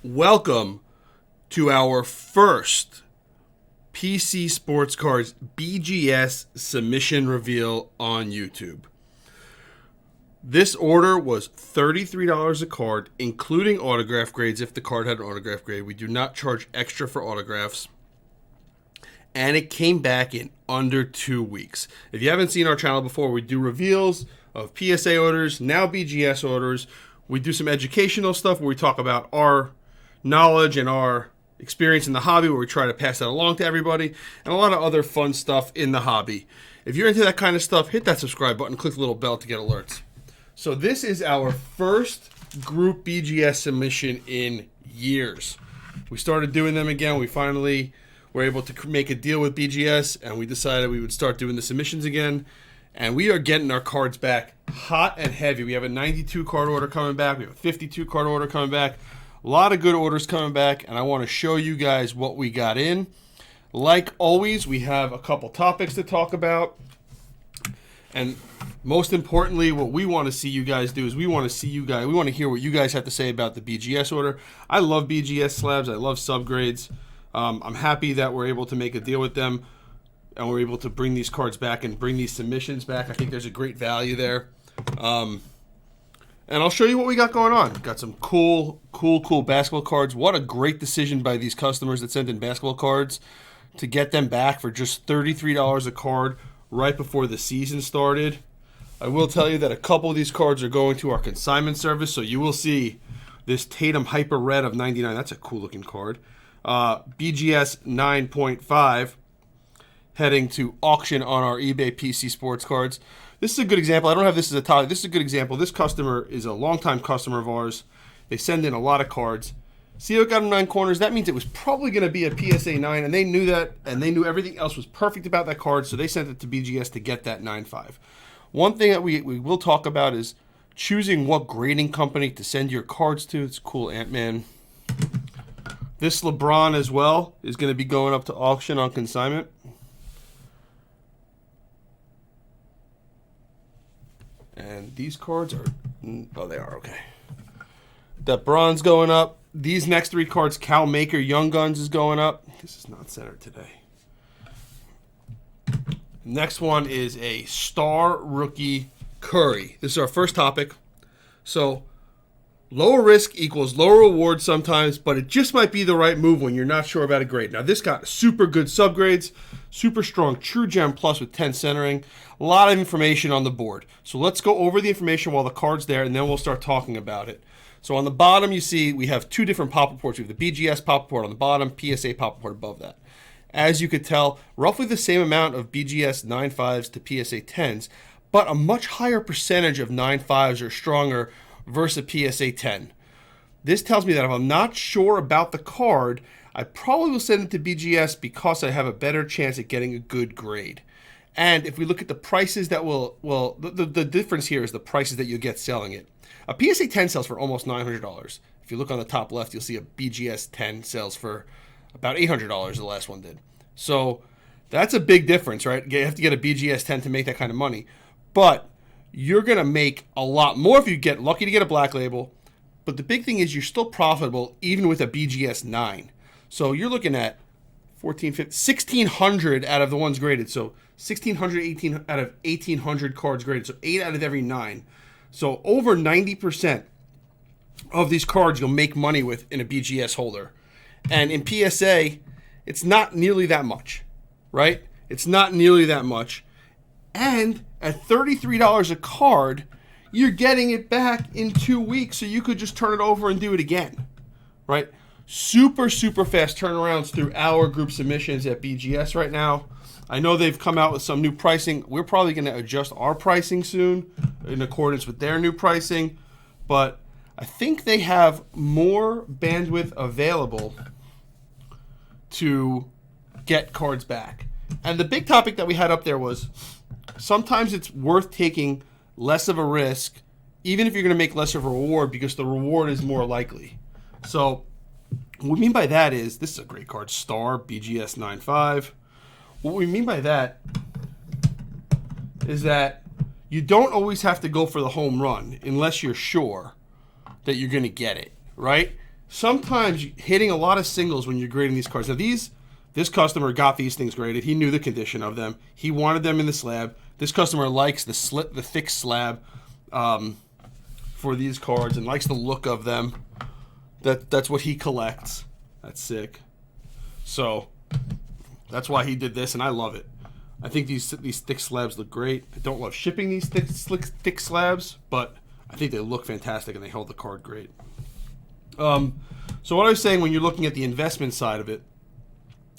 Welcome to our first PC Sportscards BGS submission reveal on YouTube. This order was $33 a card, including autograph grades if the card had an autograph grade. We do not charge extra for autographs. And it came back in under 2 weeks. If you haven't seen our channel before, we do reveals of PSA orders, now BGS orders. We do some educational stuff where we talk about our knowledge and our experience in the hobby, where we try to pass that along to everybody, and a lot of other fun stuff in the hobby. If you're into that kind of stuff, hit that subscribe button, click the little bell to get alerts. So this is our first group BGS submission in years. We started doing them again. We finally were able to make a deal with BGS, and we decided we would start doing the submissions again. And we are getting our cards back hot and heavy. We have a 92 card order coming back. We have a 52 card order coming back. A lot of good orders coming back, and I want to show you guys what we got in. Like always, we have a couple topics to talk about. And most importantly, what we want to see you guys do is we want to hear what you guys have to say about the BGS order. I love BGS slabs. I love subgrades. I'm happy that we're able to make a deal with them, and we're able to bring these cards back and bring these submissions back. I think there's a great value there. And I'll show you what we got going on. Got some cool basketball cards. What a great decision by these customers that sent in basketball cards to get them back for just $33 a card right before the season started. I will tell you that a couple of these cards are going to our consignment service, so you will see this Tatum Hyper Red of 99. That's a cool looking card. BGS 9.5 heading to auction on our eBay PC Sports Cards. This is a good example. I don't have this as a topic. This is a good example. This customer is a longtime customer of ours. They send in a lot of cards. See how it got them 9 corners? That means it was probably going to be a PSA 9, and they knew that, and they knew everything else was perfect about that card, so they sent it to BGS to get that 9.5. One thing that we will talk about is choosing what grading company to send your cards to. It's cool, Ant-Man. This LeBron as well is going to be going up to auction on consignment. And these cards are, oh, they are, okay. That bronze going up. These next 3 cards, Cal Maker Young Guns is going up. This is not centered today. Next one is a Star Rookie Curry. This is our first topic. So lower risk equals lower reward sometimes, but it just might be the right move when you're not sure about a grade. Now, this got super good subgrades, super strong True Gem Plus with 10 centering. A lot of information on the board. So let's go over the information while the card's there, and then we'll start talking about it. So on the bottom, you see we have 2 different pop reports. We have the BGS pop report on the bottom, PSA pop report above that. As you could tell, roughly the same amount of BGS 9.5s to PSA 10s, but a much higher percentage of 9.5s are stronger versus a PSA 10. This tells me that if I'm not sure about the card, I probably will send it to BGS because I have a better chance at getting a good grade. And if we look at the prices that the difference here is the prices that you'll get selling it. A PSA 10 sells for almost $900. If you look on the top left, you'll see a BGS 10 sells for about $800, the last one did. So that's a big difference, right? You have to get a BGS 10 to make that kind of money. But you're going to make a lot more if you get lucky to get a black label. But the big thing is you're still profitable even with a BGS 9. So you're looking at 1,600 out of the ones graded. So 1,600, 18 out of 1,800 cards graded. So 8 out of every 9. So over 90% of these cards you'll make money with in a BGS holder. And in PSA, it's not nearly that much, right? It's not nearly that much. And at $33 a card, you're getting it back in 2 weeks, so you could just turn it over and do it again, right? Super fast turnarounds through our group submissions at BGS right now. I know they've come out with some new pricing. We're probably going to adjust our pricing soon in accordance with their new pricing, but I think they have more bandwidth available to get cards back. And the big topic that we had up there was sometimes it's worth taking less of a risk, even if you're going to make less of a reward, because the reward is more likely. So what we mean by that is, this is a great card, Star BGS 9.5. What we mean by that is that you don't always have to go for the home run unless you're sure that you're going to get it, right? sometimes hitting a lot of singles when you're grading these cards. Now this customer got these things graded. He knew the condition of them. He wanted them in the slab. This customer likes the thick slab for these cards and likes the look of them. That's what he collects. That's sick. So that's why he did this, and I love it. I think these thick slabs look great. I don't love shipping these thick slabs, but I think they look fantastic and they hold the card great. So what I was saying when you're looking at the investment side of it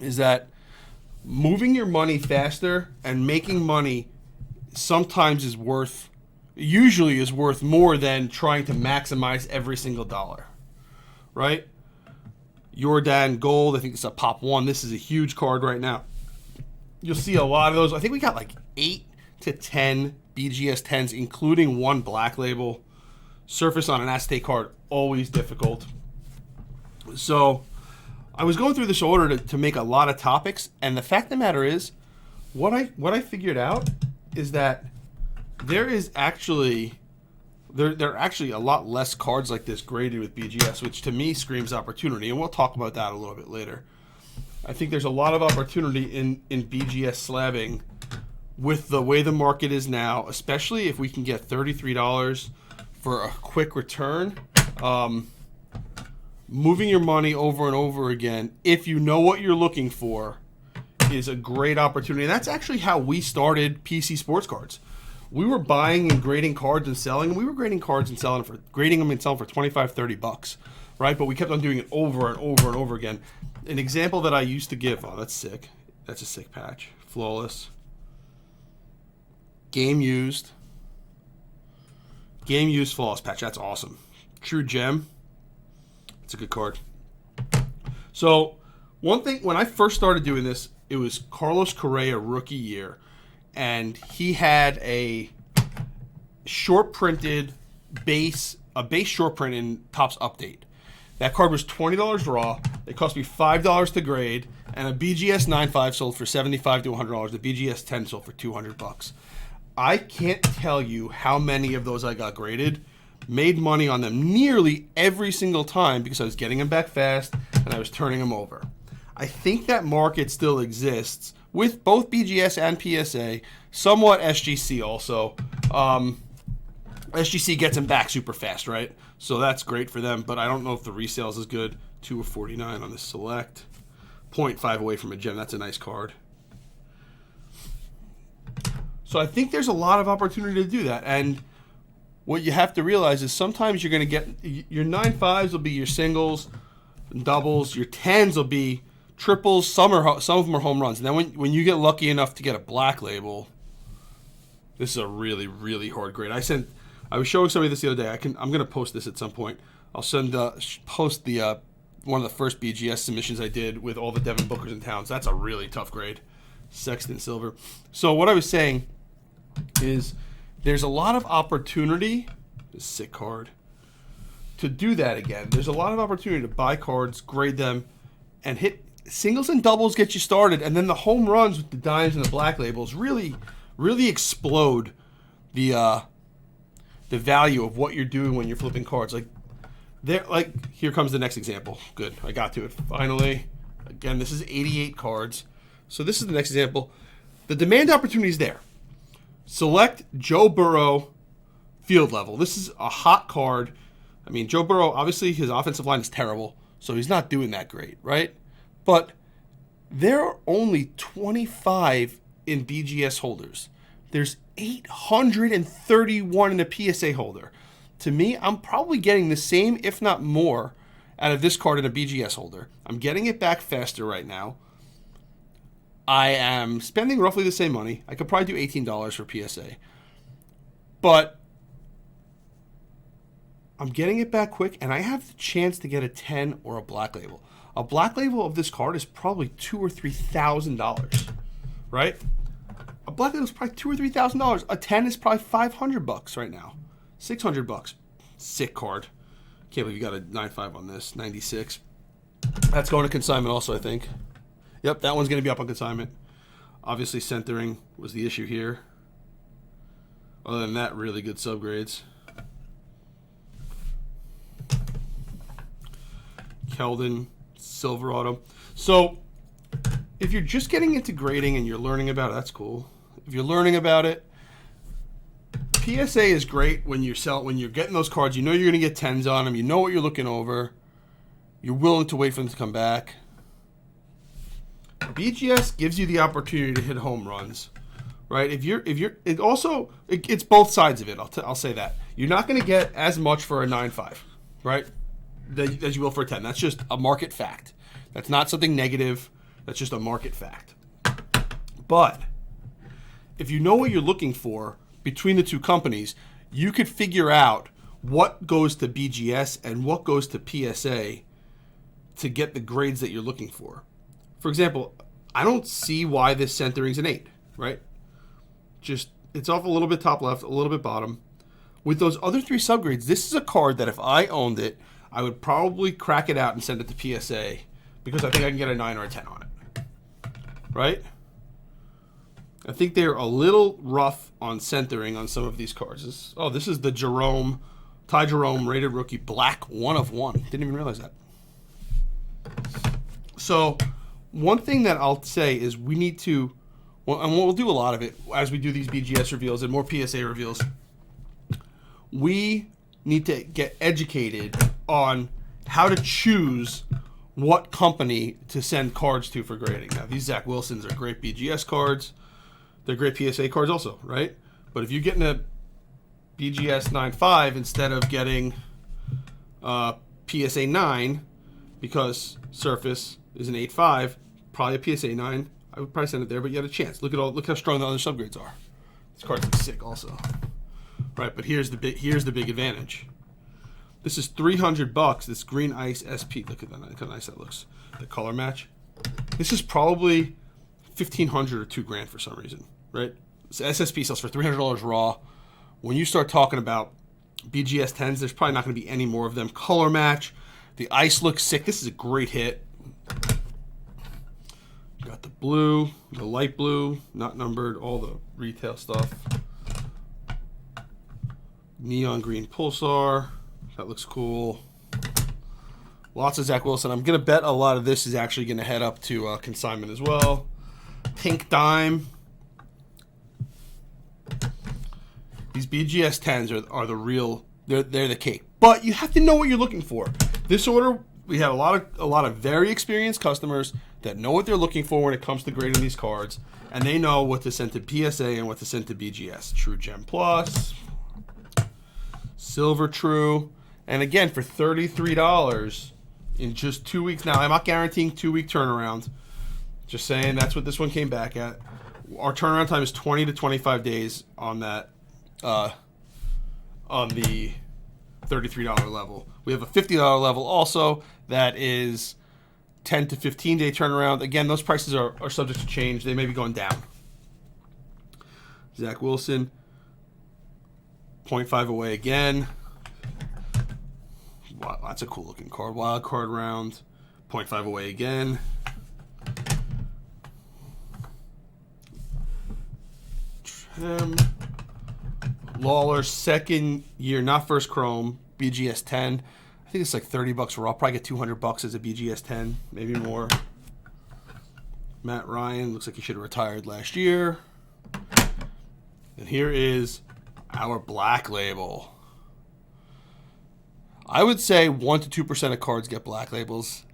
is that moving your money faster and making money sometimes usually is worth more than trying to maximize every single dollar, right? Jordan Gold, I think it's a pop 1. This is a huge card right now. You'll see a lot of those. I think we got like 8 to 10 BGS 10s, including 1 black label. Surface on an acetate card, always difficult. So I was going through this order to make a lot of topics, and the fact of the matter is, what I figured out is that there are actually a lot less cards like this graded with BGS, which to me screams opportunity, and we'll talk about that a little bit later. I think there's a lot of opportunity in BGS slabbing with the way the market is now, especially if we can get $33 for a quick return. Moving your money over and over again, if you know what you're looking for, is a great opportunity. And that's actually how we started PC Sportscards. We were buying and grading cards and selling. We were grading cards and selling grading them and selling for $25-$30, right? But we kept on doing it over and over and over again. An example that I used to give. Oh, that's sick. That's a sick patch. Flawless. Game used flawless patch. That's awesome. True gem. It's a good card. So one thing, when I first started doing this, it was Carlos Correa rookie year, and he had a short printed base short print in Topps Update. That card was $20 raw. It cost me $5 to grade, and a BGS 9.5 sold for $75 to $100. The BGS 10 sold for $200. I can't tell you how many of those I got graded. Made money on them nearly every single time because I was getting them back fast and I was turning them over. I think that market still exists with both BGS and PSA, somewhat SGC also. SGC gets them back super fast, right? So that's great for them, but I don't know if the resale is as good. 2 of 49 on this select. 0.5 away from a gem. That's a nice card. So I think there's a lot of opportunity to do that. And what you have to realize is sometimes you're going to get your 9.5s will be your singles and doubles. Your 10s will be triples. Some of them are home runs. And then when you get lucky enough to get a black label, this is a really, really hard grade. I was showing somebody this the other day. I'm going to post this at some point. I'll post the one of the first BGS submissions I did with all the Devin Bookers and Towns. That's a really tough grade. Sexton Silver. So what I was saying is there's a lot of opportunity, a sick card, to do that again. There's a lot of opportunity to buy cards, grade them, and hit singles and doubles, get you started, and then the home runs with the dimes and the black labels really, really explode the value of what you're doing when you're flipping cards. Here comes the next example. Good, I got to it finally. Again, this is 88 cards. So this is the next example. The demand opportunity is there. Select Joe Burrow field level. This is a hot card. I mean, Joe Burrow, obviously his offensive line is terrible, so he's not doing that great, right? But there are only 25 in BGS holders. There's 831 in a PSA holder. To me, I'm probably getting the same, if not more, out of this card in a BGS holder. I'm getting it back faster right now. I am spending roughly the same money. I could probably do $18 for PSA. But I'm getting it back quick, and I have the chance to get a 10 or a black label. A black label of this card is probably $2,000 or $3,000, right? A black label is probably $2,000 or $3,000. A 10 is probably $500 right now. $600. Sick card. Can't believe you got a 9.5 on this. 96. That's going to consignment also, I think. Yep, that one's going to be up on consignment. Obviously, centering was the issue here. Other than that, really good subgrades. Keldon, Silver Auto. So if you're just getting into grading and you're learning about it, that's cool. If you're learning about it, PSA is great when you're getting those cards. You know you're going to get 10s on them. You know what you're looking over. You're willing to wait for them to come back. BGS gives you the opportunity to hit home runs, right? It's both sides of it. I'll say that you're not going to get as much for a 9.5, right? As you will for a 10. That's just a market fact. That's not something negative. That's just a market fact. But if you know what you're looking for between the two companies, you could figure out what goes to BGS and what goes to PSA to get the grades that you're looking for. For example, I don't see why this centering's an 8, right? Just, it's off a little bit top left, a little bit bottom. With those other 3 subgrades, this is a card that if I owned it, I would probably crack it out and send it to PSA because I think I can get a 9 or a 10 on it, right? I think they're a little rough on centering on some of these cards. This is the Ty Jerome rated rookie black 1 of 1. Didn't even realize that. So one thing that I'll say is we need to, and we'll do a lot of it as we do these BGS reveals and more PSA reveals, we need to get educated on how to choose what company to send cards to for grading. Now, these Zach Wilsons are great BGS cards. They're great PSA cards also, right? But if you're getting a BGS 9.5 instead of getting PSA 9 because Surface is an 8.5, probably a PSA 9, I would probably send it there, but you had a chance. Look how strong the other subgrades are. This card's like sick also. Right, but here's the big advantage. This is $300. This green ice SP. Look at that, look how nice that looks. The color match. This is probably $1,500 or $2,000 for some reason, right? So SSP sells for $300 raw. When you start talking about BGS 10s, there's probably not going to be any more of them. Color match. The ice looks sick. This is a great hit. Got the blue, the light blue, not numbered, all the retail stuff. Neon green Pulsar. That looks cool. Lots of Zach Wilson. I'm going to bet a lot of this is actually going to head up to consignment as well. Pink dime. These BGS 10s are the real, they're the cake. But you have to know what you're looking for. This order, we had a lot of very experienced customers that know what they're looking for when it comes to grading these cards, and they know what to send to PSA and what to send to BGS. True Gem Plus, Silver True, and again for $33 in just 2 weeks. Now I'm not guaranteeing 2-week turnaround. Just saying that's what this one came back at. Our turnaround time is 20 to 25 days on that, on the $33 level. We have a $50 level also that is 10 to 15 day turnaround. Again, those prices are subject to change. They may be going down. Zach Wilson, 0.5 away again. Wow, that's a cool looking card. Wild card round, 0.5 away again. Lawler, second year, not first chrome, BGS 10. I think it's like $30 raw. Probably get $200 as a BGS 10, maybe more. Matt Ryan, looks like he should have retired last year. And here is our black label. I would say 1 to 2% of cards get black labels.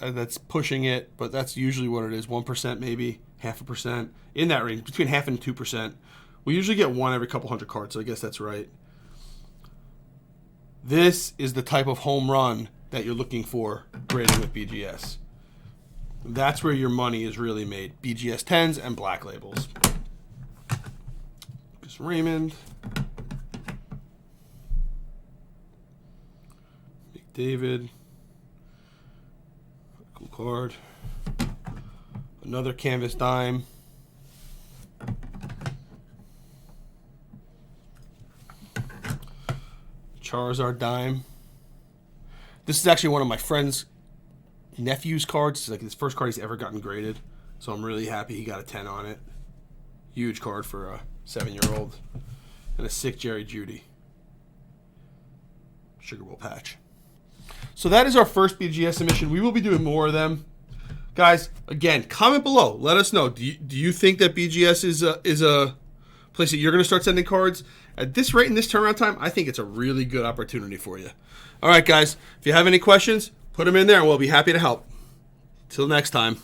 That's pushing it, but that's usually what it is. 1% maybe, 0.5%, in that range, between 0.5 and 2%. We usually get one every couple hundred cards, so I guess that's right. This is the type of home run that you're looking for grading with BGS. That's where your money is really made. BGS 10s and black labels. Lucas Raymond. McDavid. Cool card. Another canvas dime. Charizard dime. This is actually one of my friend's nephew's cards. It's like his first card he's ever gotten graded. So I'm really happy he got a 10 on it. Huge card for a 7-year-old. And a sick Jerry Judy. Sugar Bowl patch. So that is our first BGS submission. We will be doing more of them. Guys, again, comment below. Let us know. Do you think that BGS is a place that you're going to start sending cards? At this rate and this turnaround time, I think it's a really good opportunity for you. All right, guys. If you have any questions, put them in there and we'll be happy to help. Till next time.